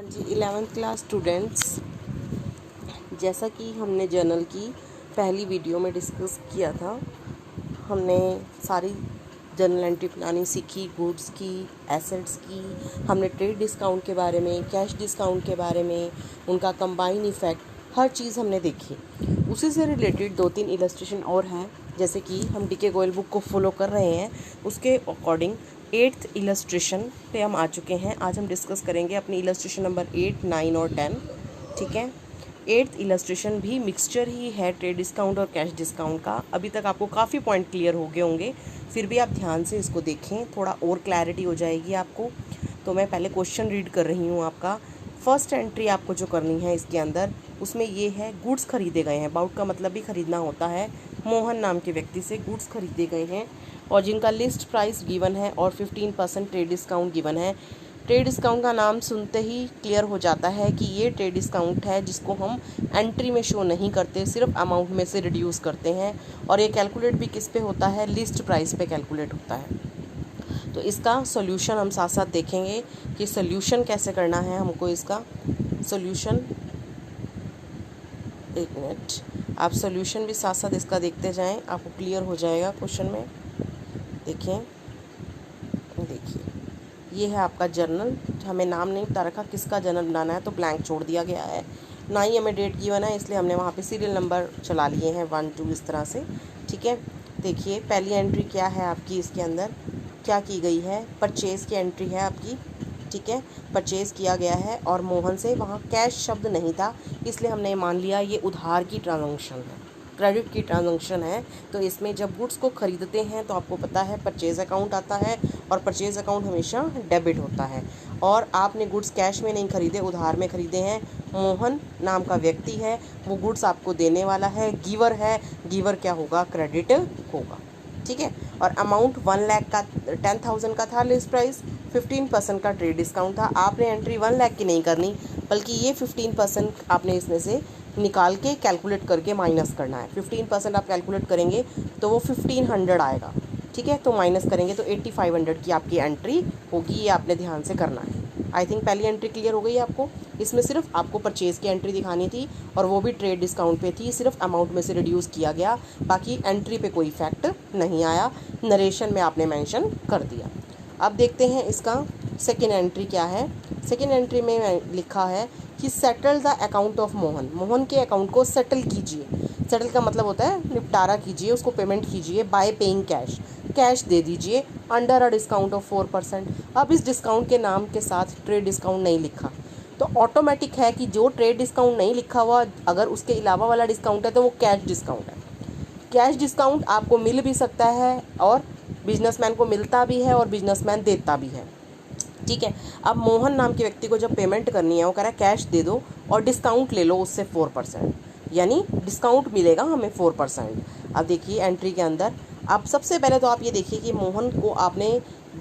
हाँ जी, 11th class students, जैसा कि हमने जर्नल की पहली वीडियो में डिस्कस किया था, हमने सारी जर्नल एंट्री प्लानिंग सीखी, गुड्स की, एसेट्स की, हमने ट्रेड डिस्काउंट के बारे में, कैश डिस्काउंट के बारे में, उनका कंबाइन इफ़ेक्ट, हर चीज़ हमने देखी। उसी से रिलेटेड 2-3 इलस्ट्रेशन और हैं, जैसे कि हम डी के गोयल बुक को फॉलो कर रहे हैं, उसके अकॉर्डिंग 8th इलस्ट्रेशन पे हम आ चुके हैं। आज हम डिस्कस करेंगे अपनी इलस्ट्रेशन नंबर 8, 9 और 10। ठीक है, 8th इलस्ट्रेशन भी मिक्सचर ही है ट्रेड डिस्काउंट और कैश डिस्काउंट का। अभी तक आपको काफ़ी पॉइंट क्लियर हो गए होंगे, फिर भी आप ध्यान से इसको देखें, थोड़ा और क्लैरिटी हो जाएगी आपको। तो मैं पहले क्वेश्चन रीड कर रही हूँ आपका। फर्स्ट एंट्री आपको जो करनी है इसके अंदर, उसमें ये है गुड्स खरीदे गए हैं। अबाउट का मतलब भी खरीदना होता है। मोहन नाम के व्यक्ति से गुड्स खरीदे गए हैं और जिनका लिस्ट प्राइस गिवन है और 15% ट्रेड डिस्काउंट गिवन है। ट्रेड डिस्काउंट का नाम सुनते ही क्लियर हो जाता है कि ये ट्रेड डिस्काउंट है जिसको हम एंट्री में शो नहीं करते, सिर्फ अमाउंट में से रिड्यूस करते हैं। और ये कैलकुलेट भी किस पे होता है? लिस्ट प्राइस पे कैलकुलेट होता है। तो इसका सॉल्यूशन हम साथ साथ देखेंगे कि सॉल्यूशन कैसे करना है हमको। इसका सॉल्यूशन, एक मिनट, आप सॉल्यूशन भी साथ साथ इसका देखते जाएं, आपको क्लियर हो जाएगा क्वेश्चन में। देखिए, ये है आपका जर्नल। हमें नाम नहीं बता रखा किसका जर्नल बनाना है, तो ब्लैंक छोड़ दिया गया है। ना ही हमें डेट गिवन है, इसलिए हमने वहाँ पे सीरियल नंबर चला लिए हैं 1, 2 इस तरह से। ठीक है, देखिए पहली एंट्री क्या है आपकी, इसके अंदर क्या की गई है? परचेज़ की एंट्री है आपकी। ठीक है, परचेज़ किया गया है और मोहन से वहाँ कैश शब्द नहीं था, इसलिए हमने मान लिया ये उधार की ट्रांजैक्शन है, क्रेडिट की ट्रांजैक्शन है। तो इसमें जब गुड्स को ख़रीदते हैं तो आपको पता है परचेज़ अकाउंट आता है और परचेज़ अकाउंट हमेशा डेबिट होता है। और आपने गुड्स कैश में नहीं खरीदे, उधार में ख़रीदे हैं। मोहन नाम का व्यक्ति है, वो गुड्स आपको देने वाला है, गिवर है। गिवर क्या होगा? क्रेडिट होगा। ठीक है, और अमाउंट 1 लाख का, 10,000 का था लिस्ट प्राइस, 15% का ट्रेड डिस्काउंट था। आपने एंट्री 1 लाख की नहीं करनी, बल्कि ये 15% आपने इसमें से निकाल के कैलकुलेट करके माइनस करना है। 15% आप कैलकुलेट करेंगे तो वो 1500 आएगा। ठीक है, तो माइनस करेंगे तो 8500 की आपकी एंट्री होगी। ये आपने ध्यान से करना है। आई थिंक पहली एंट्री क्लियर हो गई आपको। इसमें सिर्फ आपको परचेज़ की एंट्री दिखानी थी और वो भी ट्रेड डिस्काउंट पे थी, सिर्फ अमाउंट में से रिड्यूस किया गया, बाकी एंट्री पे कोई इफेक्ट नहीं आया। नरेशन में आपने मेंशन कर दिया। अब देखते हैं इसका सेकेंड एंट्री क्या है। सेकेंड एंट्री में लिखा है कि settle the account of Mohan. Mohan के अकाउंट को सेटल कीजिए। सेटल का मतलब होता है निपटारा कीजिए, उसको पेमेंट कीजिए बाय पेइंग कैश। कैश दे दीजिए अंडर अ डिस्काउंट ऑफ 4%। अब इस डिस्काउंट के नाम के साथ ट्रेड डिस्काउंट नहीं लिखा, तो ऑटोमेटिक है कि जो ट्रेड डिस्काउंट नहीं लिखा हुआ, अगर उसके अलावा वाला डिस्काउंट है तो वो कैश डिस्काउंट है। कैश डिस्काउंट आपको मिल भी सकता है और बिजनेसमैन को मिलता भी है और बिजनेसमैन देता भी है। ठीक है, अब मोहन नाम के व्यक्ति को जब पेमेंट करनी है, वो कह रहा है कैश दे दो और डिस्काउंट ले लो उससे 4%, यानी डिस्काउंट मिलेगा हमें 4%। अब देखिए एंट्री के अंदर, आप सबसे पहले तो आप ये देखिए कि मोहन को आपने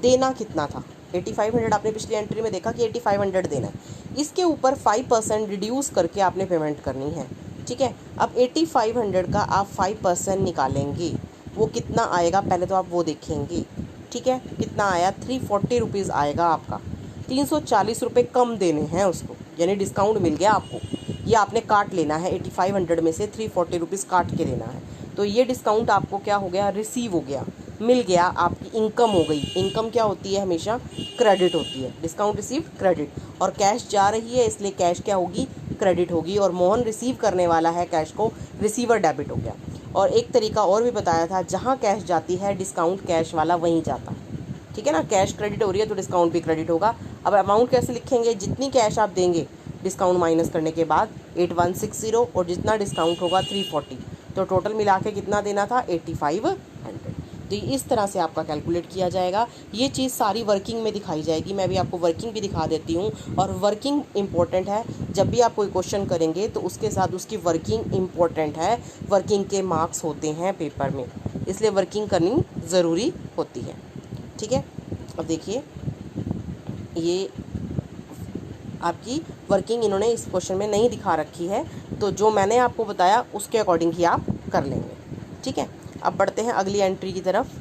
देना कितना था। 8500 आपने पिछली एंट्री में देखा कि 8500 देना है। इसके ऊपर 5% रिड्यूस करके आपने पेमेंट करनी है। ठीक है, अब 8500 का आप 5% निकालेंगे, वो कितना आएगा पहले तो आप वो देखेंगे। ठीक है, कितना आया? 340 रुपीज़ आएगा आपका। 340 रुपये कम देने हैं उसको, यानी डिस्काउंट मिल गया आपको। ये आपने काट लेना है, 8500 में से 340 रुपीज़ काट के लेना है। तो ये डिस्काउंट आपको क्या हो गया? रिसीव हो गया, मिल गया, आपकी इनकम हो गई। इनकम क्या होती है? हमेशा क्रेडिट होती है। डिस्काउंट रिसीव क्रेडिट, और कैश जा रही है इसलिए कैश क्या होगी? क्रेडिट होगी। और मोहन रिसीव करने वाला है कैश को, रिसीवर डेबिट हो गया। और एक तरीका और भी बताया था, जहाँ कैश जाती है डिस्काउंट कैश वाला वहीं जाता है। ठीक है ना, कैश क्रेडिट हो रही है तो डिस्काउंट भी क्रेडिट होगा। अब अमाउंट कैसे लिखेंगे? जितनी कैश आप देंगे डिस्काउंट माइनस करने के बाद 8160, और जितना डिस्काउंट होगा 340, तो टोटल मिला के कितना देना था? 8500। तो इस तरह से आपका कैलकुलेट किया जाएगा। ये चीज़ सारी वर्किंग में दिखाई जाएगी। मैं भी आपको वर्किंग भी दिखा देती हूँ, और वर्किंग इंपॉर्टेंट है। जब भी आप कोई क्वेश्चन करेंगे तो उसके साथ उसकी वर्किंग इंपॉर्टेंट है। वर्किंग के मार्क्स होते हैं पेपर में, इसलिए वर्किंग करनी ज़रूरी होती है। ठीक है, अब देखिए ये आपकी वर्किंग इन्होंने इस क्वेश्चन में नहीं दिखा रखी है, तो जो मैंने आपको बताया उसके अकॉर्डिंग ही आप कर लेंगे। ठीक है, अब बढ़ते हैं अगली एंट्री की तरफ।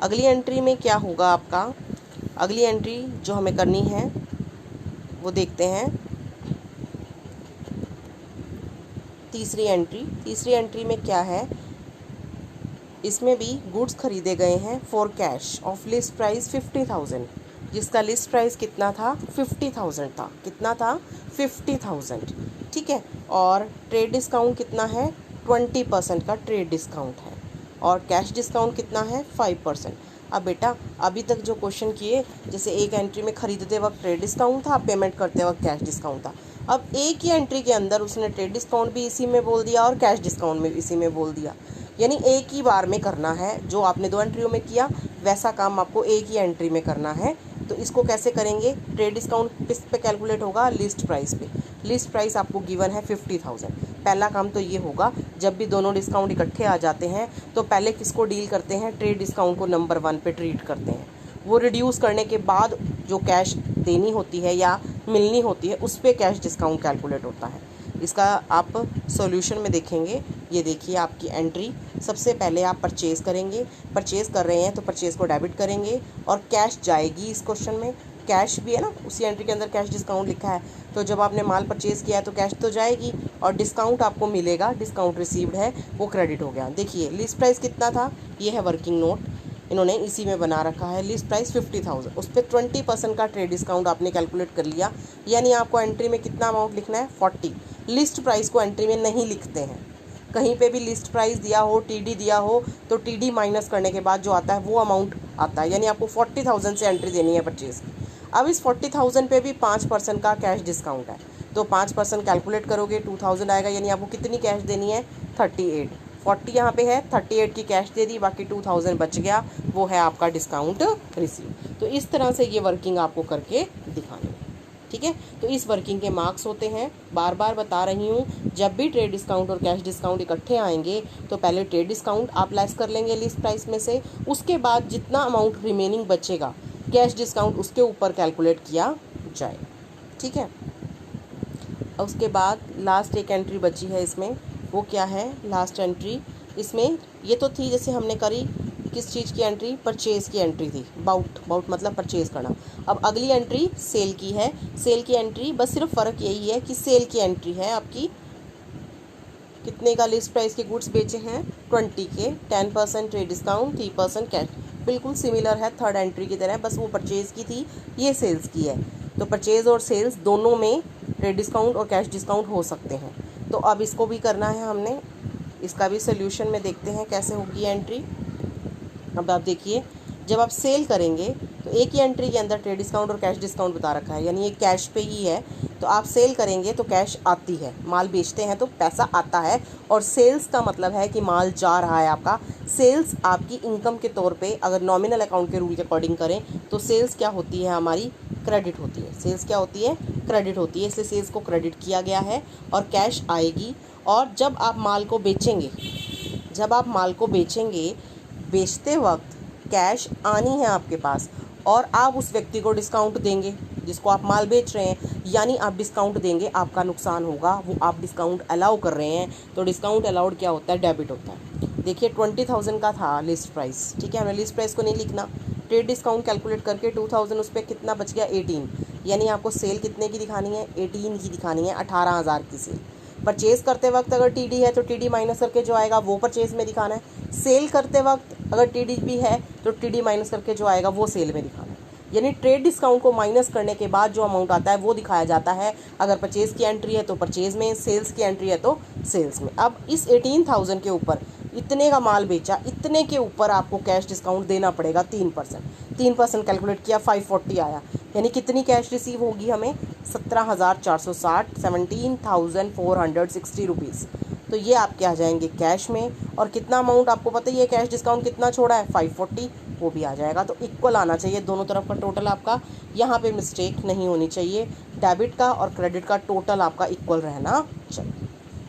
अगली एंट्री में क्या होगा आपका? अगली एंट्री जो हमें करनी है वो देखते हैं। तीसरी एंट्री में क्या है, इसमें भी गुड्स खरीदे गए हैं for cash of list price 50,000, जिसका लिस्ट प्राइस कितना था 50,000 था। कितना था 50,000, ठीक है। और ट्रेड डिस्काउंट कितना है 20% का ट्रेड डिस्काउंट है, और कैश डिस्काउंट कितना है 5%। अब बेटा अभी तक जो क्वेश्चन किए, जैसे एक एंट्री में खरीदते वक्त ट्रेड डिस्काउंट था, पेमेंट करते वक्त कैश डिस्काउंट था। अब एक ही एंट्री के अंदर उसने ट्रेड डिस्काउंट भी इसी में बोल दिया और कैश डिस्काउंट में इसी में बोल दिया, यानी एक ही बार में करना है। जो आपने 2 एंट्रियों में किया वैसा काम आपको एक ही एंट्री में करना है। तो इसको कैसे करेंगे, ट्रेड डिस्काउंट किस पे कैलकुलेट होगा, लिस्ट प्राइस पे। लिस्ट प्राइस आपको गिवन है 50,000। पहला काम तो ये होगा, जब भी दोनों डिस्काउंट इकट्ठे आ जाते हैं तो पहले किसको डील करते हैं, ट्रेड डिस्काउंट को नंबर 1 पे ट्रीट करते हैं। वो रिड्यूस करने के बाद जो कैश देनी होती है या मिलनी होती है उस पर कैश डिस्काउंट कैलकुलेट होता है। इसका आप सॉल्यूशन में देखेंगे। ये देखिए आपकी एंट्री, सबसे पहले आप परचेज़ करेंगे, परचेज़ कर रहे हैं तो परचेज़ को डेबिट करेंगे और कैश जाएगी। इस क्वेश्चन में कैश भी है ना, उसी एंट्री के अंदर कैश डिस्काउंट लिखा है, तो जब आपने माल परचेज़ किया है तो कैश तो जाएगी और डिस्काउंट आपको मिलेगा, डिस्काउंट रिसीव्ड है वो क्रेडिट हो गया। देखिए लिस्ट प्राइस कितना था, ये है वर्किंग नोट, इन्होंने इसी में बना रखा है। लिस्ट प्राइस 50,000, उस पर 20% का ट्रेड डिस्काउंट आपने कैलकुलेट कर लिया, यानी आपको एंट्री में कितना अमाउंट लिखना है 40। लिस्ट प्राइस को एंट्री में नहीं लिखते हैं, कहीं पे भी लिस्ट प्राइस दिया हो, टीडी दिया हो तो टीडी माइनस करने के बाद जो आता है वो अमाउंट आता है, यानी आपको 40,000 से एंट्री देनी है परचेज़ की। अब इस 40,000 पे भी 5% का कैश डिस्काउंट है, तो 5% कैलकुलेट करोगे 2,000 आएगा, यानी आपको कितनी कैश देनी है 38। 40 यहाँ पे है, 38 की कैश दे दी, बाकी 2,000 बच गया, वो है आपका डिस्काउंट रिसीव। तो इस तरह से ये वर्किंग आपको करके दिखानी है, ठीक है। तो इस वर्किंग के मार्क्स होते हैं, बार बार बता रही हूँ, जब भी ट्रेड डिस्काउंट और कैश डिस्काउंट इकट्ठे आएंगे तो पहले ट्रेड डिस्काउंट आप लेस कर लेंगे लिस्ट प्राइस में से, उसके बाद जितना अमाउंट रिमेनिंग बचेगा कैश डिस्काउंट उसके ऊपर कैलकुलेट किया जाए, ठीक है। उसके बाद लास्ट एक एंट्री बची है इसमें, वो क्या है लास्ट एंट्री, इसमें ये तो थी जैसे हमने करी किस चीज़ की एंट्री, परचेज़ की एंट्री थी, बाउट मतलब परचेज़ करना। अब अगली एंट्री सेल की है। सेल की एंट्री बस सिर्फ फ़र्क यही है कि सेल की एंट्री है आपकी कितने का लिस्ट प्राइस के गुड्स बेचे हैं 20 के, 10% ट्रेड डिस्काउंट, 3% कैश, बिल्कुल सिमिलर है थर्ड एंट्री की तरह, बस वो परचेज़ की थी, ये सेल्स की है। तो परचेज़ और सेल्स दोनों में ट्रेड डिस्काउंट और कैश डिस्काउंट हो सकते हैं। तो अब इसको भी करना है हमने, इसका भी सोल्यूशन में देखते हैं कैसे होगी एंट्री। अब आप देखिए, जब आप सेल करेंगे तो एक ही एंट्री के अंदर ट्रेड डिस्काउंट और कैश डिस्काउंट बता रखा है, यानी ये कैश पे ही है। तो आप सेल करेंगे तो कैश आती है, माल बेचते हैं तो पैसा आता है, और सेल्स का मतलब है कि माल जा रहा है आपका। सेल्स आपकी इनकम के तौर पे अगर नॉमिनल अकाउंट के रूल के अकॉर्डिंग करें तो सेल्स क्या होती है हमारी, क्रेडिट होती है। सेल्स क्या होती है, क्रेडिट होती है, इसलिए सेल्स को क्रेडिट किया गया है और कैश आएगी। और जब आप माल को बेचेंगे, बेचते वक्त कैश आनी है आपके पास, और आप उस व्यक्ति को डिस्काउंट देंगे जिसको आप माल बेच रहे हैं, यानी आप डिस्काउंट देंगे, आपका नुकसान होगा, वो आप डिस्काउंट अलाउ कर रहे हैं। तो डिस्काउंट अलाउड क्या होता है, डेबिट होता है। देखिए 20,000 का था लिस्ट प्राइस, ठीक है, हमें लिस्ट प्राइस को नहीं लिखना, ट्रेड डिस्काउंट कैलकुलेट करके 2,000 उस पर कितना बच गया 18, यानी आपको सेल कितने की दिखानी है 18 की दिखानी है, 18,000 की सेल। परचेज़ करते वक्त अगर टीडी है तो टीडी माइनस करके जो आएगा वो परचेज़ में दिखाना है। सेल करते वक्त अगर टीडी भी है तो टीडी माइनस करके जो आएगा वो सेल में दिखाना है, यानी ट्रेड डिस्काउंट को माइनस करने के बाद जो अमाउंट आता है वो दिखाया जाता है। अगर परचेज़ की एंट्री है तो परचेज़ में, सेल्स की एंट्री है तो सेल्स में। अब इस 18,000 के ऊपर इतने का माल बेचा, इतने के ऊपर आपको कैश डिस्काउंट देना पड़ेगा 3% कैलकुलेट किया 540 आया, यानी कितनी कैश रिसीव होगी हमें 17,460, 17,460 रुपीज़। तो ये आपके आ जाएंगे कैश में, और कितना अमाउंट आपको पता ही है कैश डिस्काउंट कितना छोड़ा है 540, वो भी आ जाएगा। तो इक्वल आना चाहिए दोनों तरफ का टोटल आपका, यहाँ पे मिस्टेक नहीं होनी चाहिए, डेबिट का और क्रेडिट का टोटल आपका इक्वल रहना चाहिए,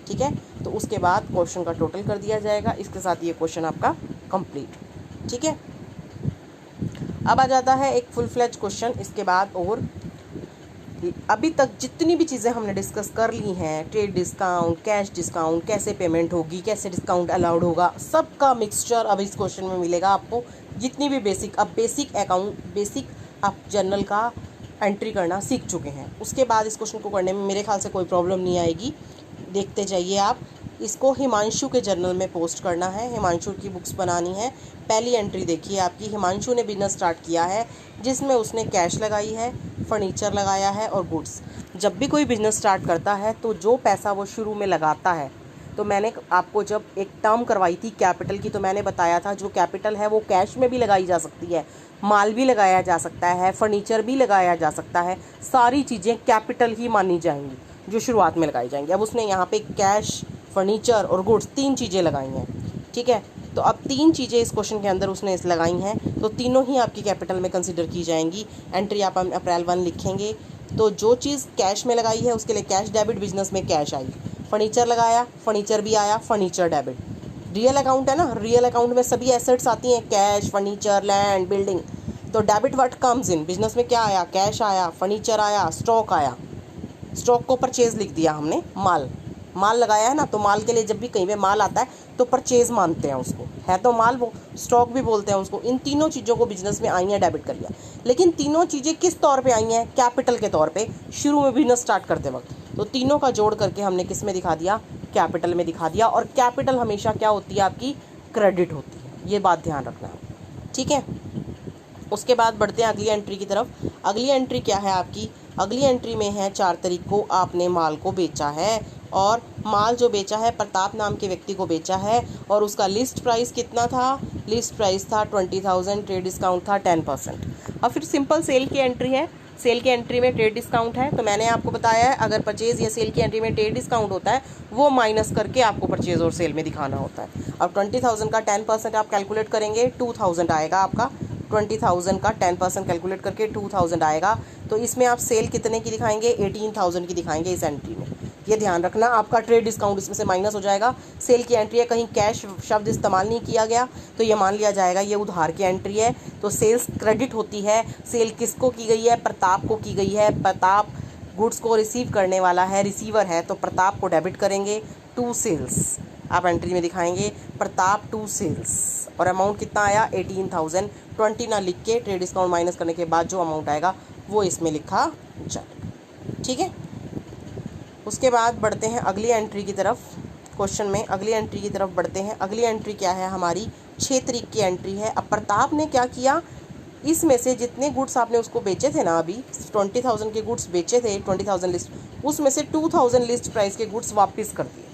ठीक है। तो उसके बाद क्वेश्चन का टोटल कर दिया जाएगा, इसके साथ ये क्वेश्चन आपका कंप्लीट, ठीक है। अब आ जाता है एक फुल फ्लेज क्वेश्चन इसके बाद, और अभी तक जितनी भी चीज़ें हमने डिस्कस कर ली हैं, ट्रेड डिस्काउंट, कैश डिस्काउंट, कैसे पेमेंट होगी, कैसे डिस्काउंट अलाउड होगा, सबका मिक्सचर अब इस क्वेश्चन में मिलेगा आपको। जितनी भी बेसिक आप जर्नल का एंट्री करना सीख चुके हैं, उसके बाद इस क्वेश्चन को करने में मेरे ख्याल से कोई प्रॉब्लम नहीं आएगी। देखते जाइए आप। इसको हिमांशु के जर्नल में पोस्ट करना है, हिमांशु की बुक्स बनानी है। पहली एंट्री देखिए आपकी, हिमांशु ने बिजनेस स्टार्ट किया है जिसमें उसने कैश लगाई है, फर्नीचर लगाया है और गुड्स। जब भी कोई बिजनेस स्टार्ट करता है तो जो पैसा वो शुरू में लगाता है, तो मैंने आपको जब एक टर्म करवाई थी कैपिटल की, तो मैंने बताया था जो कैपिटल है वो कैश में भी लगाई जा सकती है, माल भी लगाया जा सकता है, फर्नीचर भी लगाया जा सकता है, सारी चीज़ें कैपिटल ही मानी जाएंगी जो शुरुआत में लगाई जाएंगी। अब उसने यहाँ पे कैश, फर्नीचर और गुड्स 3 चीज़ें लगाई हैं, ठीक है। तो अब 3 चीज़ें इस क्वेश्चन के अंदर उसने इस लगाई हैं, तो तीनों ही आपकी कैपिटल में कंसिडर की जाएंगी। एंट्री आप अप्रैल 1 लिखेंगे, तो जो चीज़ कैश में लगाई है उसके लिए कैश डेबिट, बिजनेस में कैश आई। फर्नीचर लगाया, फर्नीचर भी आया, फर्नीचर डेबिट। रियल अकाउंट है ना, रियल अकाउंट में सभी एसेट्स आती हैं, कैश, फर्नीचर, लैंड, बिल्डिंग। तो debit what comes in, business में क्या आया, कैश आया, फर्नीचर आया, स्टॉक आया। स्टॉक को परचेज लिख दिया हमने, माल लगाया है ना, तो माल के लिए जब भी कहीं पे माल आता है तो परचेज मानते हैं उसको, है तो माल, वो स्टॉक भी बोलते हैं उसको। इन तीनों चीज़ों को बिजनेस में आई हैं, डेबिट कर लिया। लेकिन तीनों चीज़ें किस तौर पे आई हैं, कैपिटल के तौर पे, शुरू में बिजनेस स्टार्ट करते वक्त। तो तीनों का जोड़ करके हमने किस में दिखा दिया, कैपिटल में दिखा दिया। और कैपिटल हमेशा क्या होती है आपकी, क्रेडिट होती है, ये बात ध्यान रखना है, ठीक है। उसके बाद बढ़ते हैं अगली एंट्री की तरफ। अगली एंट्री क्या है आपकी, अगली एंट्री में है 4 तारीख को आपने माल को बेचा है, और माल जो बेचा है प्रताप नाम के व्यक्ति को बेचा है, और उसका लिस्ट प्राइस कितना था, लिस्ट प्राइस था 20,000, ट्रेड डिस्काउंट था 10%। अब फिर सिंपल सेल की एंट्री है, सेल की एंट्री में ट्रेड डिस्काउंट है, तो मैंने आपको बताया है अगर परचेज या सेल की एंट्री में ट्रेड डिस्काउंट होता है वो माइनस करके आपको परचेज और सेल में दिखाना होता है। अब 20,000 का 10% आप कैलकुलेट करेंगे, 2,000 आएगा आपका। 20,000 का 10% कैलकुलेट करके 2,000 आएगा। तो इसमें आप सेल कितने की दिखाएंगे, 18,000 की दिखाएंगे इस एंट्री में। ये ध्यान रखना, आपका ट्रेड डिस्काउंट इसमें से माइनस हो जाएगा। सेल की एंट्री है, कहीं कैश शब्द इस्तेमाल नहीं किया गया, तो ये मान लिया जाएगा ये उधार की एंट्री है। तो सेल्स क्रेडिट होती है। सेल किसको की गई है, प्रताप को की गई है। प्रताप गुड्स को रिसीव करने वाला है, रिसीवर है, तो प्रताप को डेबिट करेंगे। टू सेल्स आप एंट्री में दिखाएंगे, प्रताप टू सेल्स, और अमाउंट कितना आया 18,000। 20 ना लिख के ट्रेड डिस्काउंट माइनस करने के बाद जो अमाउंट आएगा वो इसमें लिखा जाएगा, ठीक है। उसके बाद बढ़ते हैं अगली एंट्री की तरफ। क्वेश्चन में अगली एंट्री की तरफ बढ़ते हैं। अगली एंट्री क्या है हमारी, 6 तारीख की एंट्री है। अब प्रताप ने क्या किया, इसमें से जितने गुड्स आपने उसको बेचे थे ना, अभी 20,000 के गुड्स बेचे थे, 20,000 लिस्ट, उसमें से 2,000 लिस्ट प्राइस के गुड्स वापस कर दिए।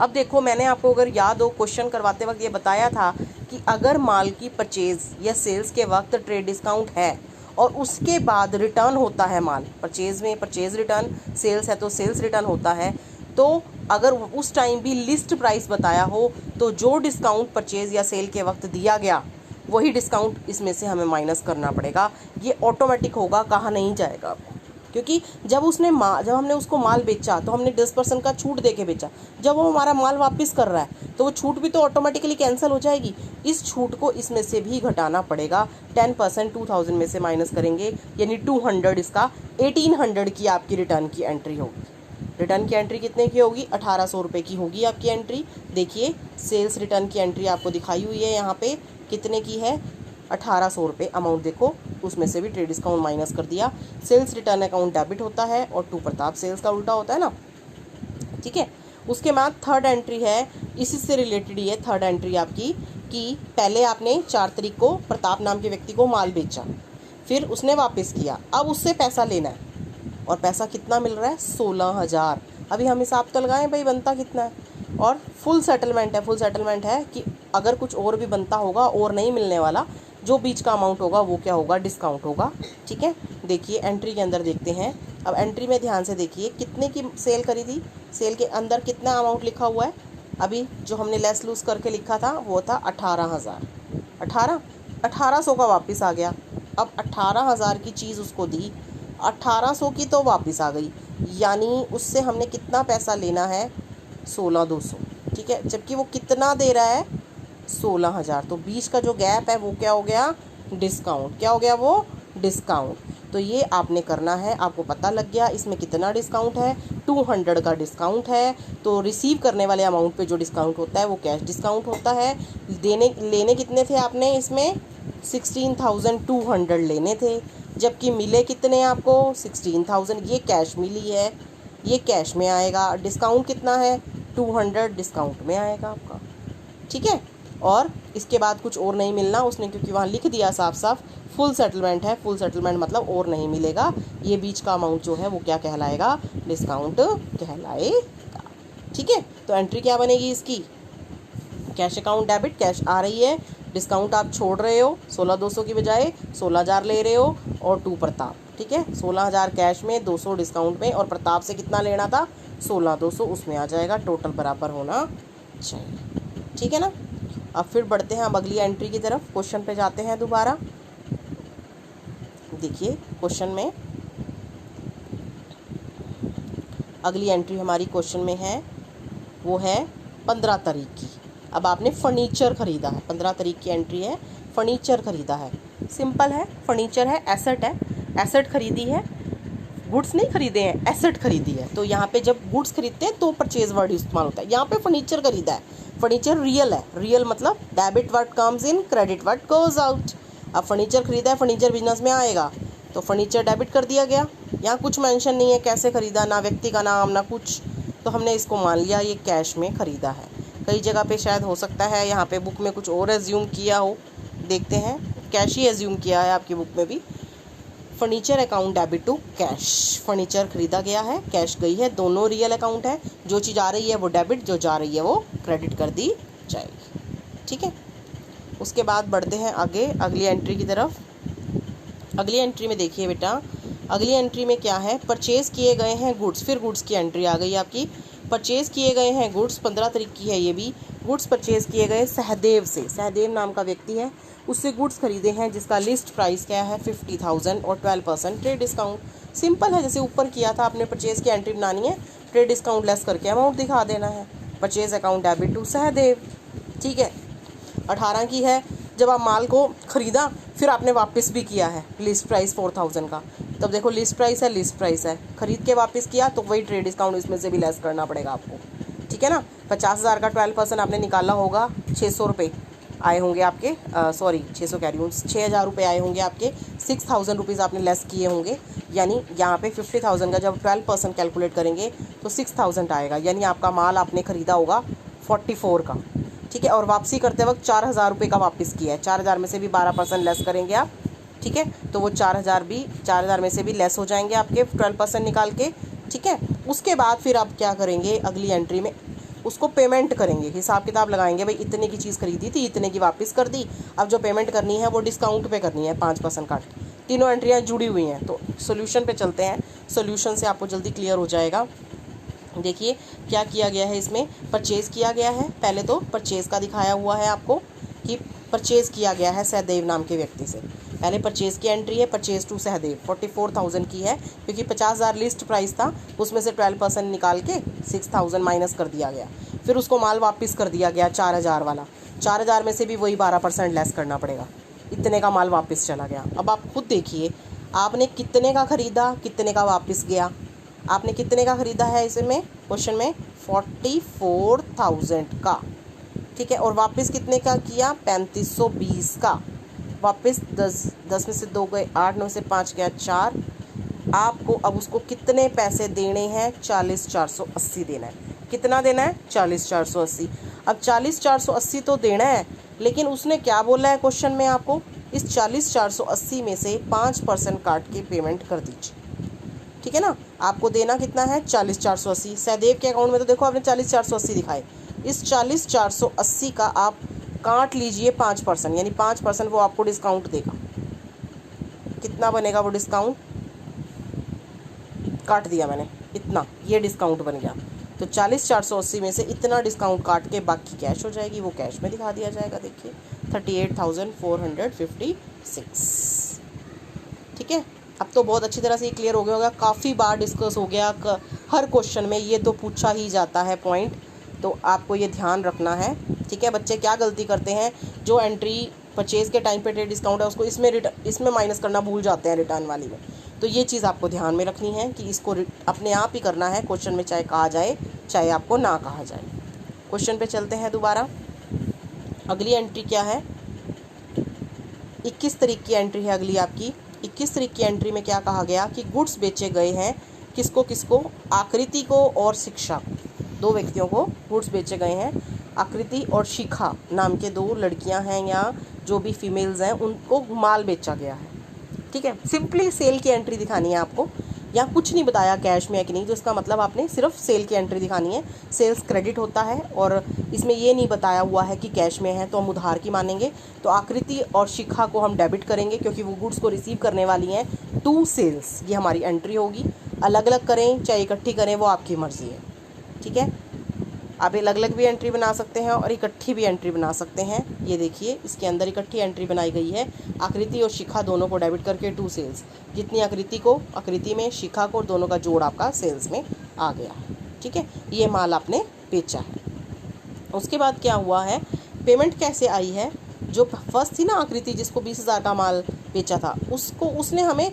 अब देखो, मैंने आपको अगर याद हो क्वेश्चन करवाते वक्त ये बताया था कि अगर माल की परचेज या सेल्स के वक्त ट्रेड डिस्काउंट है और उसके बाद रिटर्न होता है माल, परचेज में परचेज रिटर्न, सेल्स है तो सेल्स रिटर्न होता है, तो अगर उस टाइम भी लिस्ट प्राइस बताया हो तो जो डिस्काउंट परचेज या सेल के वक्त दिया गया वही डिस्काउंट इसमें से हमें माइनस करना पड़ेगा। ये ऑटोमेटिक होगा, कहा नहीं जाएगा, क्योंकि जब हमने उसको माल बेचा तो हमने 10% का छूट दे के बेचा। जब वो हमारा माल वापस कर रहा है तो वो छूट भी तो ऑटोमेटिकली कैंसिल हो जाएगी। इस छूट को इसमें से भी घटाना पड़ेगा। 10% 2,000 में से माइनस करेंगे, यानी 200, इसका 1800 की आपकी रिटर्न की एंट्री होगी। रिटर्न की एंट्री कितने की होगी, 1,800 रुपये की होगी आपकी एंट्री। देखिए सेल्स रिटर्न की एंट्री आपको दिखाई हुई है यहाँ पे, कितने की है, 1,800 रुपये। अमाउंट देखो, उसमें से भी ट्रेड डिस्काउंट माइनस कर दिया। सेल्स रिटर्न अकाउंट डेबिट होता है और टू प्रताप सेल्स का उल्टा होता है ना, ठीक है। उसके बाद थर्ड एंट्री है, इसी से रिलेटेड ही है थर्ड एंट्री आपकी, कि पहले आपने 4 तारीख को प्रताप नाम के व्यक्ति को माल बेचा, फिर उसने वापस किया, अब उससे पैसा लेना है, और पैसा कितना मिल रहा है, 16,000। अभी हम हिसाब तो लगाएं भाई बनता कितना है, और फुल सेटलमेंट है। फुल सेटलमेंट है कि अगर कुछ और भी बनता होगा और नहीं मिलने वाला, जो बीच का अमाउंट होगा वो क्या होगा, डिस्काउंट होगा, ठीक है। देखिए एंट्री के अंदर देखते हैं। अब एंट्री में ध्यान से देखिए कितने की सेल करी थी, सेल के अंदर कितना अमाउंट लिखा हुआ है। अभी जो हमने लेस लूज करके लिखा था वो था 18,000। 1800 का वापस आ गया। अब 18,000 की चीज़ उसको दी, 1800 की तो वापस आ गई, यानी उससे हमने कितना पैसा लेना है, 16,200, ठीक है। जबकि वो कितना दे रहा है, 16,000। तो बीच का जो गैप है वो क्या हो गया, डिस्काउंट। क्या हो गया वो, डिस्काउंट। तो ये आपने करना है, आपको पता लग गया इसमें कितना डिस्काउंट है, 200 का डिस्काउंट है। तो रिसीव करने वाले अमाउंट पे जो डिस्काउंट होता है वो कैश डिस्काउंट होता है। लेने कितने थे आपने, इसमें 16,200 लेने थे, जबकि मिले कितने आपको, 16,000, ये कैश मिली है। ये कैश में आएगा। डिस्काउंट कितना है, 200 डिस्काउंट में आएगा आपका, ठीक है। और इसके बाद कुछ और नहीं मिलना उसने, क्योंकि वहाँ लिख दिया साफ साफ फुल सेटलमेंट है। फुल सेटलमेंट मतलब और नहीं मिलेगा, ये बीच का अमाउंट जो है वो क्या कहलाएगा, डिस्काउंट कहलाएगा, ठीक है। तो एंट्री क्या बनेगी इसकी, कैश अकाउंट डेबिट, कैश आ रही है, डिस्काउंट आप छोड़ रहे हो, 16,200 की बजाय 16,000 ले रहे हो, और टू प्रताप, ठीक है। 16,000 कैश में, 200 डिस्काउंट में, और प्रताप से कितना लेना था, 16,200, उसमें आ जाएगा, टोटल बराबर होना चाहिए, ठीक है ना। अब फिर बढ़ते हैं हम अगली एंट्री की तरफ, क्वेश्चन पे जाते हैं दोबारा। देखिए क्वेश्चन में अगली एंट्री हमारी क्वेश्चन में है, वो है 15 तारीख की। अब आपने फर्नीचर ख़रीदा है, 15 तारीख की एंट्री है, फर्नीचर ख़रीदा है, सिंपल है, फर्नीचर है, एसेट है, एसेट खरीदी है, गुड्स नहीं खरीदे हैं, एसेट खरीदी है। तो यहाँ पे जब गुड्स खरीदते हैं तो परचेज वर्ड इस्तेमाल होता है, यहाँ पे फर्नीचर खरीदा है, फर्नीचर रियल है, रियल मतलब debit word comes in, credit word goes out. अब फर्नीचर खरीदा है, फर्नीचर बिजनेस में आएगा, तो फर्नीचर डेबिट कर दिया गया। यहाँ कुछ मेंशन नहीं है कैसे खरीदा, ना व्यक्ति का नाम ना कुछ, तो हमने इसको मान लिया ये कैश में खरीदा है। कई जगह पे शायद हो सकता है यहाँ पे बुक में कुछ और एज्यूम किया हो, देखते हैं, कैश ही एज्यूम किया है आपकी बुक में भी। Furniture account debit to cash, furniture खरीदा गया है, कैश गई है, दोनों रियल अकाउंट है, जो चीज़ आ रही है वो डेबिट, जो जा रही है वो क्रेडिट कर दी जाएगी, ठीक है। उसके बाद बढ़ते हैं आगे अगली एंट्री की तरफ। अगली एंट्री में देखिए बेटा, अगली एंट्री में क्या है, परचेज़ किए गए हैं गुड्स, फिर गुड्स की एंट्री आ गई आपकी। परचेज़ किए गए हैं गुड्स, 15 तारीख की है ये भी, गुड्स परचेज़ किए गए सहदेव से, सहदेव नाम का व्यक्ति है, उससे गुड्स खरीदे हैं जिसका लिस्ट प्राइस क्या है 50,000 और 12% ट्रेड डिस्काउंट। सिंपल है, जैसे ऊपर किया था आपने, परचेज़ की एंट्री बनानी है, ट्रेड डिस्काउंट लेस करके अमाउंट दिखा देना है। Purchase account debit to Sahdev, ठीक है। 18 की है, जब आप माल को ख़रीदा फिर आपने वापस भी किया है, लिस्ट प्राइस 4,000 का, तब देखो लिस्ट प्राइस है, लिस्ट प्राइस है, ख़रीद के वापस किया तो वही ट्रेड डिस्काउंट इसमें से भी लेस करना पड़ेगा आपको, ठीक है ना। 50,000 का 12% आपने निकाला होगा, 600 रुपये आए होंगे आपके, सॉरी 600 कह रही हूँ, 6,000 रुपये आए होंगे आपके, 6,000 रुपीज़ आपने लेस किए होंगे, यानी यहाँ पे 50,000 का जब 12% कैलकुलेट करेंगे तो 6,000 आएगा, यानी आपका माल आपने ख़रीदा होगा 44 का, ठीक है। और वापसी करते वक्त 4,000 रुपये का वापस किया है, 4,000 में से भी 12% लेस करेंगे आप, ठीक है। तो वो 4,000 में से भी लेस हो जाएंगे आपके 12% निकाल के, ठीक है। उसके बाद फिर आप क्या करेंगे, अगली एंट्री में उसको पेमेंट करेंगे, हिसाब किताब लगाएंगे, भाई इतने की चीज़ खरीदी थी, इतने की वापस कर दी, अब जो पेमेंट करनी है वो डिस्काउंट पे करनी है, 5% काट। तीनों एंट्रियाँ जुड़ी हुई हैं, तो सोल्यूशन पे चलते हैं, सोल्यूशन से आपको जल्दी क्लियर हो जाएगा। देखिए क्या किया गया है इसमें, परचेज़ किया गया है, पहले तो परचेज़ का दिखाया हुआ है आपको कि परचेज़ किया गया है सहदेव नाम के व्यक्ति से, पहले परचेज़ की एंट्री है, परचेज़ टू सहदेव 44,000 की है, क्योंकि 50,000 लिस्ट प्राइस था, उसमें से 12% निकाल के 6,000 माइनस कर दिया गया, फिर उसको माल वापस कर दिया गया 4,000 वाला, 4,000 में से भी वही 12% लेस करना पड़ेगा, इतने का माल वापस चला गया। अब आप खुद देखिए आपने कितने का ख़रीदा, कितने का वापस गया, आपने कितने का ख़रीदा है इसमें क्वेश्चन में 44,000 का, ठीक है, और वापस कितने का किया 3,520 का, वापस 10 में से 2 गए 8, 9 से 5 गया 4, आपको अब उसको कितने पैसे देने हैं 40,480 देना है, कितना देना है 40,480। अब 40,480 तो देना है, लेकिन उसने क्या बोला है क्वेश्चन में, आपको इस 40,480 में से 5% काट के पेमेंट कर दीजिए, ठीक है ना। आपको देना कितना है 40,480, सहदेव के अकाउंट में तो देखो आपने 40,480 दिखाए, इस 40,480 का आप काट लीजिए 5%, यानी 5% वो आपको डिस्काउंट देगा, कितना बनेगा वो डिस्काउंट, काट दिया मैंने इतना, ये डिस्काउंट बन गया, तो 40,480 में से इतना डिस्काउंट काट के बाकी कैश हो जाएगी, वो कैश में दिखा दिया जाएगा, देखिए 38,456, ठीक है। अब तो बहुत अच्छी तरह से ये क्लियर हो गया होगा, काफ़ी बार डिस्कस हो गया, हर क्वेश्चन में ये तो पूछा ही जाता है पॉइंट, तो आपको ये ध्यान रखना है, ठीक है। बच्चे क्या गलती करते हैं, जो एंट्री परचेज़ के टाइम पे ट्रेड डिस्काउंट है उसको इसमें माइनस करना भूल जाते हैं रिटर्न वाली में, तो ये चीज़ आपको ध्यान में रखनी है कि इसको अपने आप ही करना है क्वेश्चन में, चाहे कहा जाए चाहे आपको ना कहा जाए। क्वेश्चन पे चलते हैं दोबारा, अगली एंट्री क्या है, 21 तारीख की एंट्री है अगली आपकी। 21 तारीख की एंट्री में क्या कहा गया कि गुड्स बेचे गए हैं किसको किसको, आकृति को और शिक्षा को, दो व्यक्तियों को गुड्स बेचे गए हैं। आकृति और शिखा नाम के दो लड़कियां हैं या जो भी फीमेल्स हैं, उनको माल बेचा गया है। ठीक है, सिंपली सेल की एंट्री दिखानी है आपको। यहाँ कुछ नहीं बताया कैश में है कि नहीं, तो इसका मतलब आपने सिर्फ सेल की एंट्री दिखानी है। सेल्स क्रेडिट होता है और इसमें ये नहीं बताया हुआ है कि कैश में है तो हम उधार की मानेंगे। तो आकृति और शिखा को हम डेबिट करेंगे क्योंकि वो गुड्स को रिसीव करने वाली हैं टू सेल्स। ये हमारी एंट्री होगी। अलग अलग करें चाहे इकट्ठी करें वो आपकी मर्ज़ी है। ठीक है, आप अलग अलग भी एंट्री बना सकते हैं और इकट्ठी भी एंट्री बना सकते हैं। ये देखिए इसके अंदर इकट्ठी एंट्री बनाई गई है। आकृति और शिखा दोनों को डेबिट करके टू सेल्स, जितनी आकृति में शिखा को, दोनों का जोड़ आपका सेल्स में आ गया। ठीक है, ये माल आपने बेचा है। उसके बाद क्या हुआ है, पेमेंट कैसे आई है। जो फर्स्ट थी ना आकृति जिसको 20,000 का माल बेचा था, उसने हमें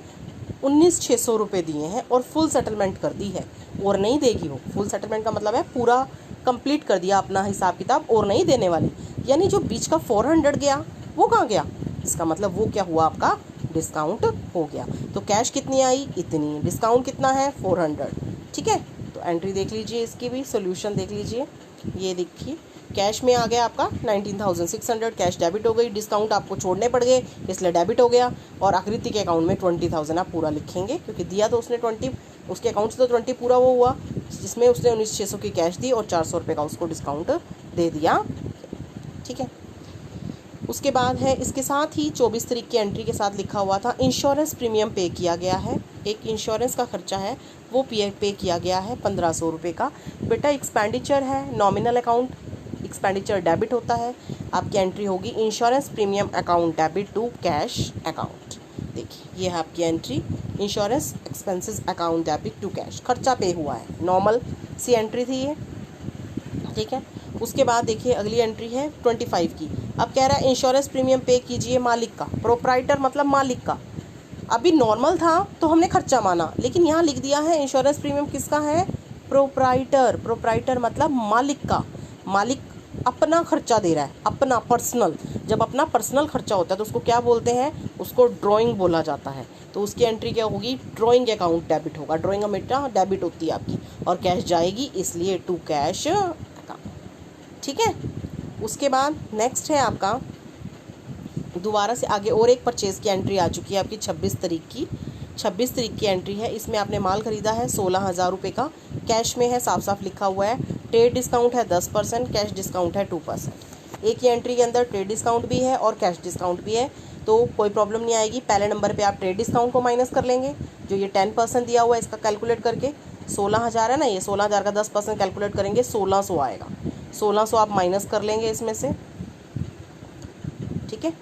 19,600 रुपये दिए हैं और फुल सेटलमेंट कर दी है। और नहीं देगी वो, फुल सेटलमेंट का मतलब है पूरा कंप्लीट कर दिया अपना हिसाब किताब और नहीं देने वाली। यानी जो बीच का 400 गया वो कहाँ गया, इसका मतलब वो क्या हुआ, आपका डिस्काउंट हो गया। तो कैश कितनी आई, इतनी, डिस्काउंट कितना है 400। ठीक है, तो एंट्री देख लीजिए, इसकी भी सोल्यूशन देख लीजिए। ये देखिए कैश में आ गया आपका 19,600, कैश डेबिट हो गई, डिस्काउंट आपको छोड़ने पड़ गए इसलिए डेबिट हो गया। और आकृति के अकाउंट में 20,000 आप पूरा लिखेंगे क्योंकि दिया तो उसने 20, उसके अकाउंट से तो 20 पूरा वो हुआ, जिसमें उसने 19,600 की कैश दी और 400 रुपये का उसको डिस्काउंट दे दिया। ठीक है, उसके बाद है इसके साथ ही 24 तारीख की एंट्री के साथ लिखा हुआ था इंश्योरेंस प्रीमियम पे किया गया है। एक इंश्योरेंस का खर्चा है वो पे किया गया है 1,500 रुपये का। बेटा एक्सपेंडिचर है, नॉमिनल अकाउंट एक्सपेंडिचर डेबिट होता है। आपकी एंट्री होगी insurance premium account debit to cash account. देखिए ये है आपकी entry, insurance expenses account debit to cash, खर्चा पे हुआ है, नॉर्मल सी एंट्री थी ये। ठीक है, उसके बाद देखिए अगली एंट्री है 25 की। अब कह रहा है इंश्योरेंस प्रीमियम पे कीजिए मालिक का, प्रोप्राइटर मतलब मालिक का। अभी नॉर्मल था तो हमने खर्चा माना, लेकिन यहाँ लिख दिया है इंश्योरेंस प्रीमियम किसका है, प्रोप्राइटर। प्रोप्राइटर मतलब मालिक का, मालिक अपना खर्चा दे रहा है, अपना पर्सनल। जब अपना पर्सनल खर्चा होता है तो उसको क्या बोलते हैं, उसको ड्राइंग बोला जाता है। तो उसकी एंट्री क्या होगी, ड्राइंग अकाउंट डेबिट होगा। ड्राइंग हमेशा डेबिट होती है आपकी और कैश जाएगी इसलिए टू कैश अकाउंट। ठीक है, उसके बाद नेक्स्ट है आपका दोबारा से आगे और एक परचेज़ की एंट्री आ चुकी है आपकी 26 तारीख की। 26 तारीख की एंट्री है, इसमें आपने माल खरीदा है 16,000 रुपये का, कैश में है, साफ साफ लिखा हुआ है। ट्रेड डिस्काउंट है 10%, कैश डिस्काउंट है 2%। एक ही एंट्री के अंदर ट्रेड डिस्काउंट भी है और कैश डिस्काउंट भी है, तो कोई प्रॉब्लम नहीं आएगी। पहले नंबर पे आप ट्रेड डिस्काउंट को माइनस कर लेंगे, जो ये 10% दिया हुआ है इसका कैलकुलेट करके 16,000 है ना, ये 16,000 का 10% कैलकुलेट करेंगे 1,600 आएगा। 1,600 आप माइनस कर लेंगे इसमें से। ठीक है,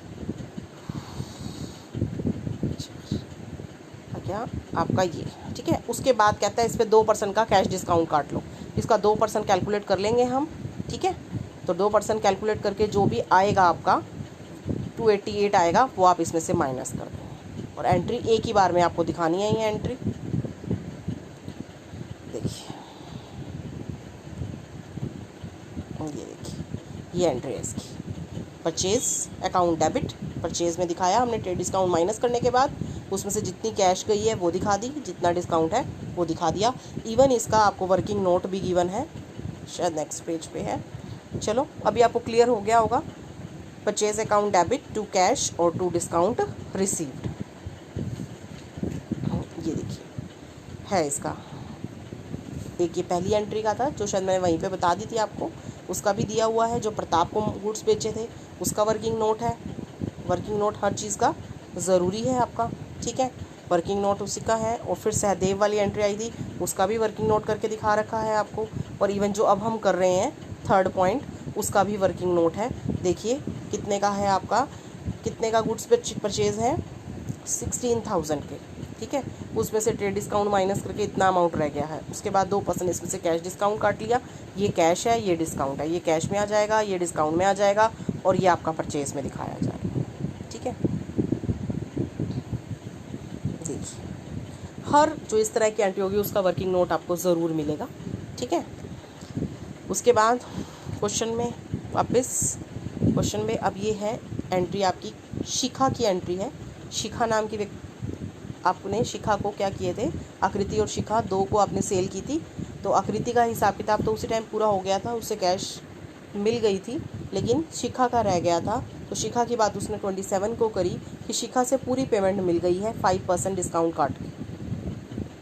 क्या आपका ये, ठीक है। उसके बाद कहता है इस पर 2% का कैश डिस्काउंट काट लो, इसका 2% कैलकुलेट कर लेंगे हम। ठीक है, तो 2% कैलकुलेट करके जो भी आएगा आपका 288 आएगा, वो आप इसमें से माइनस कर देंगे। और एंट्री एक ही बार में आपको दिखानी है। ये एंट्री देखिए, ये देखिए, ये एंट्री है इसकी, परचेज अकाउंट डेबिट। परचेज में दिखाया हमने ट्रेड डिस्काउंट माइनस करने के बाद उसमें से जितनी कैश गई है वो दिखा दी, जितना डिस्काउंट है वो दिखा दिया। इवन इसका आपको वर्किंग नोट भी गिवन है, शायद नेक्स्ट पेज पे है। चलो अभी आपको क्लियर हो गया होगा। Purchase account debit to cash और टू डिस्काउंट रिसीव्ड। ये देखिए है इसका, एक ये पहली एंट्री का था जो शायद मैंने वहीं पे बता दी थी आपको, उसका भी दिया हुआ है। जो प्रताप को गुड्स बेचे थे उसका वर्किंग नोट है। वर्किंग नोट हर चीज़ का ज़रूरी है आपका। ठीक है, वर्किंग नोट उसी का है। और फिर सहदेव वाली एंट्री आई थी उसका भी वर्किंग नोट करके दिखा रखा है आपको। और इवन जो अब हम कर रहे हैं थर्ड पॉइंट, उसका भी वर्किंग नोट है। देखिए कितने का है आपका, कितने का गुड्स परचेज़ है 16,000 के। ठीक है, उसमें से ट्रेड डिस्काउंट माइनस करके इतना अमाउंट रह गया है। उसके बाद 2% इसमें से कैश डिस्काउंट काट लिया। ये कैश है, ये डिस्काउंट है, ये कैश में आ जाएगा, ये डिस्काउंट में आ जाएगा और ये आपका परचेज़ में दिखाया जाएगा। ठीक है, देखिए हर जो इस तरह की एंट्री होगी उसका वर्किंग नोट आपको ज़रूर मिलेगा। ठीक है, उसके बाद क्वेश्चन में वापस, क्वेश्चन में अब ये है एंट्री आपकी शिखा की एंट्री है। शिखा नाम की आपने शिखा को क्या किए थे, आकृति और शिखा दो को आपने सेल की थी। तो आकृति का हिसाब किताब तो उसी टाइम पूरा हो गया था, उससे कैश मिल गई थी, लेकिन शिखा का रह गया था। तो शिखा की बात उसने 27 को करी कि शिखा से पूरी पेमेंट मिल गई है 5% डिस्काउंट काट के,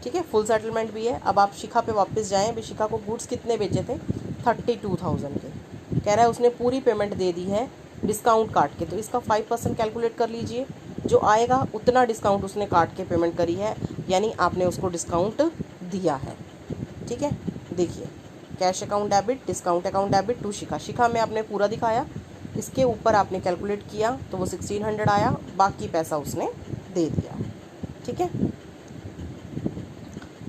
ठीक है, फुल सेटलमेंट भी है। अब आप शिखा पे वापस जाएं। अभी शिखा को गुड्स कितने बेचे थे, 32,000 के, कह रहा है उसने पूरी पेमेंट दे दी है डिस्काउंट काट के। तो इसका 5% कैलकुलेट कर लीजिए, जो आएगा उतना डिस्काउंट उसने काट के पेमेंट करी है, यानी आपने उसको डिस्काउंट दिया है, ठीक है। देखिए, cash account debit, discount account debit to Shikha. Shikha में आपने पूरा दिखाया, इसके ऊपर आपने कैलकुलेट किया तो वो 1600 आया, बाकी पैसा उसने दे दिया, ठीक है।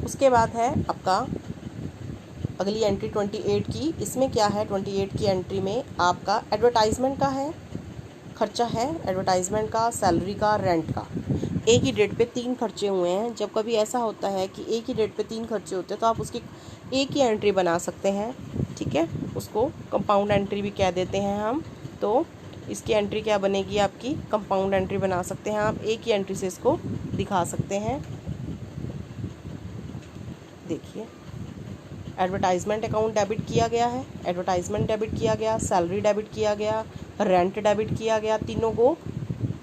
उसके बाद है आपका अगली एंट्री 28 की। इसमें क्या है, 28 की एंट्री में आपका एडवर्टाइजमेंट का है, खर्चा है एडवर्टाइजमेंट का, सैलरी का, रेंट का। एक ही डेट पे 3 खर्चे हुए हैं। जब कभी ऐसा होता है कि एक ही डेट पे 3 खर्चे होते हैं तो आप उसकी एक ही एंट्री बना सकते हैं, ठीक है। उसको कंपाउंड एंट्री भी कह देते हैं हम। तो इसकी एंट्री क्या बनेगी आपकी, कंपाउंड एंट्री बना सकते हैं आप, एक ही एंट्री से इसको दिखा सकते हैं। देखिए, एडवर्टाइजमेंट अकाउंट डेबिट किया गया है, एडवर्टाइजमेंट डेबिट किया गया, सैलरी डेबिट किया गया, रेंट डेबिट किया गया, तीनों को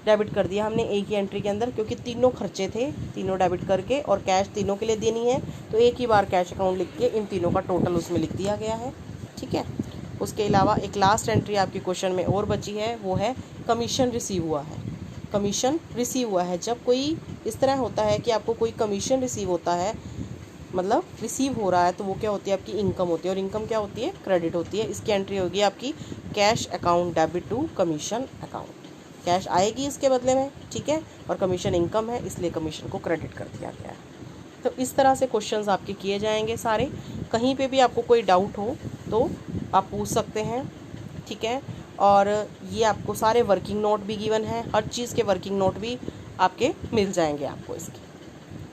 डेबिट कर दिया हमने एक ही एंट्री के अंदर, क्योंकि तीनों खर्चे थे, तीनों डेबिट करके, और कैश तीनों के लिए देनी है तो एक ही बार कैश अकाउंट लिख के इन तीनों का टोटल उसमें लिख दिया गया है, ठीक है। उसके अलावा एक लास्ट एंट्री आपकी क्वेश्चन में और बची है, वो है कमीशन रिसीव हुआ है। कमीशन रिसीव हुआ है, जब कोई इस तरह होता है कि आपको कोई कमीशन रिसीव होता है, मतलब रिसीव हो रहा है, तो वो क्या होती है, आपकी इनकम होती है, और इनकम क्या होती है, क्रेडिट होती है। इसकी एंट्री होगी आपकी cash account debit to commission account. Cash आएगी इसके बदले में, ठीक है, और कमीशन इनकम है, इसलिए कमीशन को क्रेडिट कर दिया गया है। तो इस तरह से क्वेश्चंस आपके किए जाएंगे सारे। कहीं पे भी आपको कोई डाउट हो तो आप पूछ सकते हैं, ठीक है। और ये आपको सारे वर्किंग नोट भी गिवन है, हर चीज़ के वर्किंग नोट भी आपके मिल जाएंगे आपको। इसके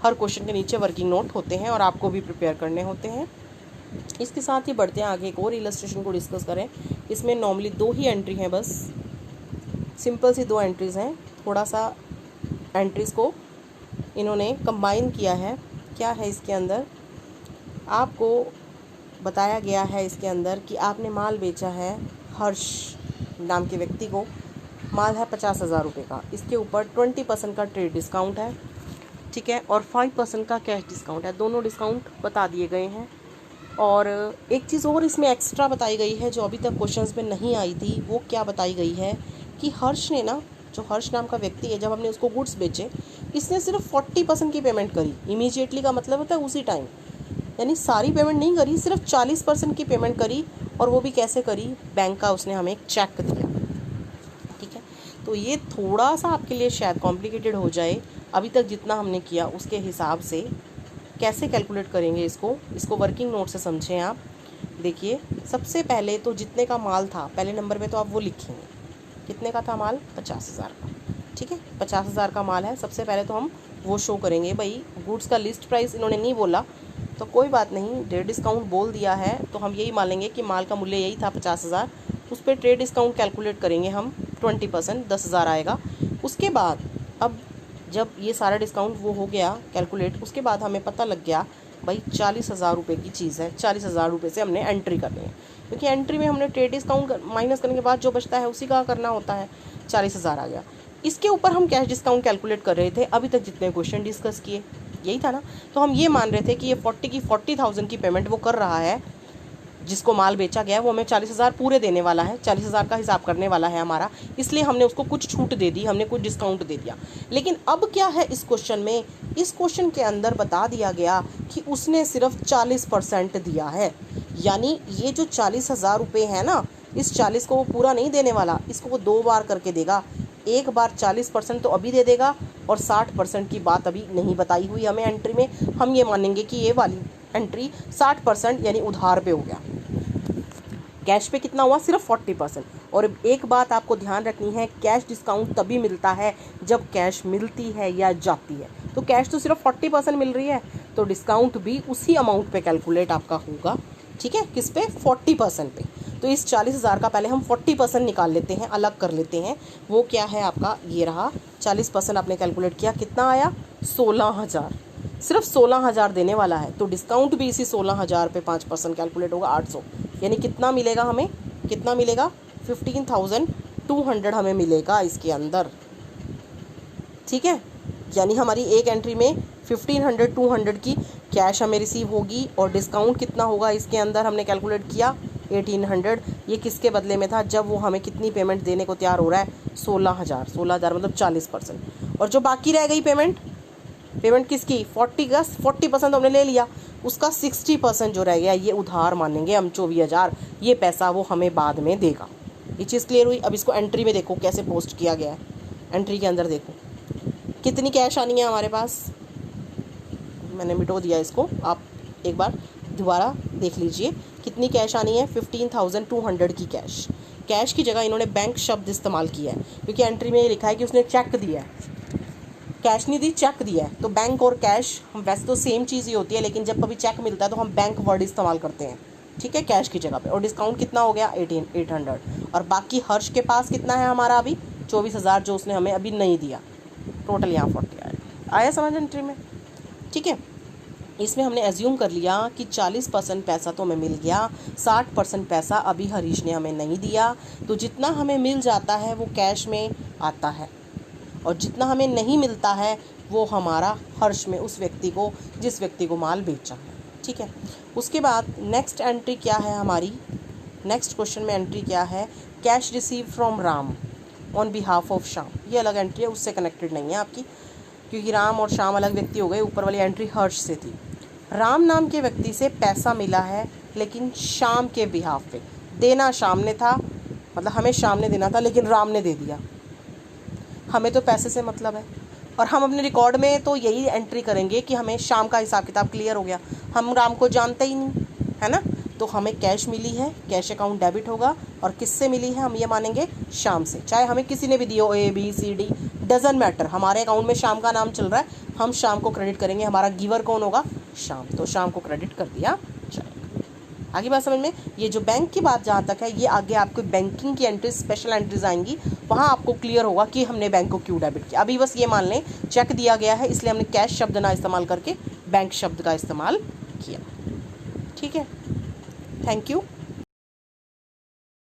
हर क्वेश्चन के नीचे वर्किंग नोट होते हैं और आपको भी प्रिपेयर करने होते हैं। इसके साथ ही बढ़ते हैं आगे, एक और इलस्ट्रेशन को डिस्कस करें। इसमें नॉर्मली 2 ही एंट्री हैं, बस सिंपल सी 2 एंट्रीज़ हैं। थोड़ा सा एंट्रीज़ को इन्होंने कंबाइन किया है। क्या है इसके अंदर, आपको बताया गया है इसके अंदर कि आपने माल बेचा है हर्ष नाम के व्यक्ति को, माल है 50,000 रुपये का, इसके ऊपर 20% का ट्रेड डिस्काउंट है, ठीक है, और 5% का कैश डिस्काउंट है। दोनों डिस्काउंट बता दिए गए हैं। और एक चीज़ और इसमें एक्स्ट्रा बताई गई है जो अभी तक क्वेश्चंस में नहीं आई थी, वो क्या बताई गई है कि हर्ष ने ना, जो हर्ष नाम का व्यक्ति है, जब हमने उसको गुड्स बेचे, इसने सिर्फ 40% की पेमेंट करी इमीडिएटली, का मतलब होता है उसी टाइम, यानी सारी पेमेंट नहीं करी, सिर्फ 40% की पेमेंट करी। और वो भी कैसे करी, बैंक का उसने हमें एक चेक दिया, ठीक है। तो ये थोड़ा सा आपके लिए शायद कॉम्प्लिकेटेड हो जाए, अभी तक जितना हमने किया उसके हिसाब से कैसे कैलकुलेट करेंगे इसको वर्किंग नोट से समझें आप। देखिए, सबसे पहले तो जितने का माल था, पहले नंबर पे तो आप वो लिखेंगे, कितने का था माल, 50,000 का, ठीक है, 50,000 का माल है। सबसे पहले तो हम वो शो करेंगे। भाई गुड्स का लिस्ट प्राइस इन्होंने नहीं बोला तो कोई बात नहीं, ट्रेड डिस्काउंट बोल दिया है तो हम यही मान लेंगे कि माल का मूल्य यही था 50,000, उस पर ट्रेड डिस्काउंट कैलकुलेट करेंगे हम 20%, 10,000 आएगा। उसके बाद अब जब ये सारा डिस्काउंट वो हो गया कैलकुलेट, उसके बाद हमें पता लग गया भाई 40,000 रुपये की चीज़ है, 40,000 रुपये से हमने एंट्री करनी है, क्योंकि एंट्री में हमने ट्रेड डिस्काउंट माइनस करने के बाद जो बचता है उसी का करना होता है। 40,000 आ गया, इसके ऊपर हम कैश डिस्काउंट कैलकुलेट कर रहे थे। अभी तक जितने क्वेश्चन डिस्कस किए यही था ना, तो हम ये मान रहे थे कि ये 40,000 की पेमेंट वो कर रहा है, जिसको माल बेचा गया है वो हमें 40,000 पूरे देने वाला है, 40,000 का हिसाब करने वाला है हमारा, इसलिए हमने उसको कुछ छूट दे दी, हमने कुछ डिस्काउंट दे दिया। लेकिन अब क्या है इस क्वेश्चन में, इस क्वेश्चन के अंदर बता दिया गया कि उसने सिर्फ 40% दिया है, यानी ये जो 40,000 रुपये है ना, इस 40 को वो पूरा नहीं देने वाला, इसको वो 2 बार करके देगा। एक बार 40% तो अभी दे देगा और 60% की बात अभी नहीं बताई हुई हमें एंट्री में। हम ये मानेंगे कि ये वाली एंट्री 60% यानी उधार पे हो गया। कैश पे कितना हुआ, सिर्फ 40%। और एक बात आपको ध्यान रखनी है, कैश डिस्काउंट तभी मिलता है जब कैश मिलती है या जाती है। तो कैश तो सिर्फ 40% मिल रही है, तो डिस्काउंट भी उसी अमाउंट पे कैलकुलेट आपका होगा, ठीक है, किस पे, 40% पे। तो इस 40,000 का पहले हम 40% निकाल लेते हैं, अलग कर लेते हैं। वो क्या है आपका, ये रहा 40% आपने कैलकुलेट किया, कितना आया 16,000। सिर्फ 16,000 देने वाला है, तो डिस्काउंट भी इसी 16,000 पे 5% कैलकुलेट होगा 800, यानी कितना मिलेगा हमें, कितना मिलेगा 15,200 हमें मिलेगा इसके अंदर। ठीक है, यानी हमारी एक एंट्री में 1500 की कैश हमें रिसीव होगी और डिस्काउंट कितना होगा इसके अंदर, हमने कैलकुलेट किया 1800। ये किसके बदले में था, जब वो हमें कितनी पेमेंट देने को तैयार हो रहा है 16,000। 16,000 मतलब 40%। और जो बाकी रह गई पेमेंट किसकी 40% तो हमने ले लिया, उसका 60% जो रह गया ये उधार मानेंगे हम 24,000। ये पैसा वो हमें बाद में देगा। ये चीज़ क्लियर हुई। अब इसको एंट्री में देखो कैसे पोस्ट किया गया है। एंट्री के अंदर देखो कितनी कैश आनी है हमारे पास, मैंने मिटो दिया इसको, आप एक बार दोबारा देख लीजिए कितनी कैश आनी है 15,200 की कैश। कैश की जगह इन्होंने बैंक शब्द इस्तेमाल किया है, क्योंकि एंट्री में ये लिखा है कि उसने चेक दिया है, कैश नहीं दी चेक दिया है। तो बैंक और कैश हम वैसे तो सेम चीज़ ही होती है, लेकिन जब कभी चेक मिलता है तो हम बैंक वर्ड इस्तेमाल करते हैं, ठीक है, कैश की जगह पे। और डिस्काउंट कितना हो गया 800। और बाकी हर्ष के पास कितना है हमारा अभी 24,000 जो उसने हमें अभी नहीं दिया। टोटल यहाँ 40 आया समझ एंट्री में। ठीक है, इसमें हमने एज्यूम कर लिया कि 40% पैसा तो हमें मिल गया, 60% पैसा अभी हरीश ने हमें नहीं दिया। तो जितना हमें मिल जाता है वो कैश में आता है, और जितना हमें नहीं मिलता है वो हमारा हर्ष में उस व्यक्ति को, जिस व्यक्ति को माल बेचा है। ठीक है, उसके बाद नेक्स्ट एंट्री क्या है हमारी, नेक्स्ट क्वेश्चन में एंट्री क्या है, cash receive from Ram on behalf of Shyam. ये अलग एंट्री है, उससे कनेक्टेड नहीं है आपकी, क्योंकि राम और श्याम अलग व्यक्ति हो गए। ऊपर वाली एंट्री हर्ष से थी। राम नाम के व्यक्ति से पैसा मिला है, लेकिन श्याम के बिहाफ पे देना श्याम ने था, मतलब हमें श्याम ने देना था लेकिन राम ने दे दिया। हमें तो पैसे से मतलब है, और हम अपने रिकॉर्ड में तो यही एंट्री करेंगे कि हमें श्याम का हिसाब किताब क्लियर हो गया, हम राम को जानते ही नहीं है ना। तो हमें कैश मिली है, कैश अकाउंट डेबिट होगा, और किससे मिली है हम ये मानेंगे श्याम से। चाहे हमें किसी ने भी दी हो, ABCD डजन मैटर, हमारे अकाउंट में श्याम का नाम चल रहा है, हम श्याम को क्रेडिट करेंगे। हमारा गिवर कौन होगा, श्याम, तो श्याम को क्रेडिट कर दिया जाएगा। आगे बात समझ में। ये जो बैंक की बात जहाँ तक है, ये आगे आपको बैंकिंग की एंट्रीज, स्पेशल एंट्रीज आएंगी, वहाँ आपको क्लियर होगा कि हमने बैंक को क्यों डेबिट किया। अभी बस ये मान लें चेक दिया गया है, इसलिए हमने कैश शब्द ना इस्तेमाल करके बैंक शब्द का इस्तेमाल किया। ठीक है, थैंक यू।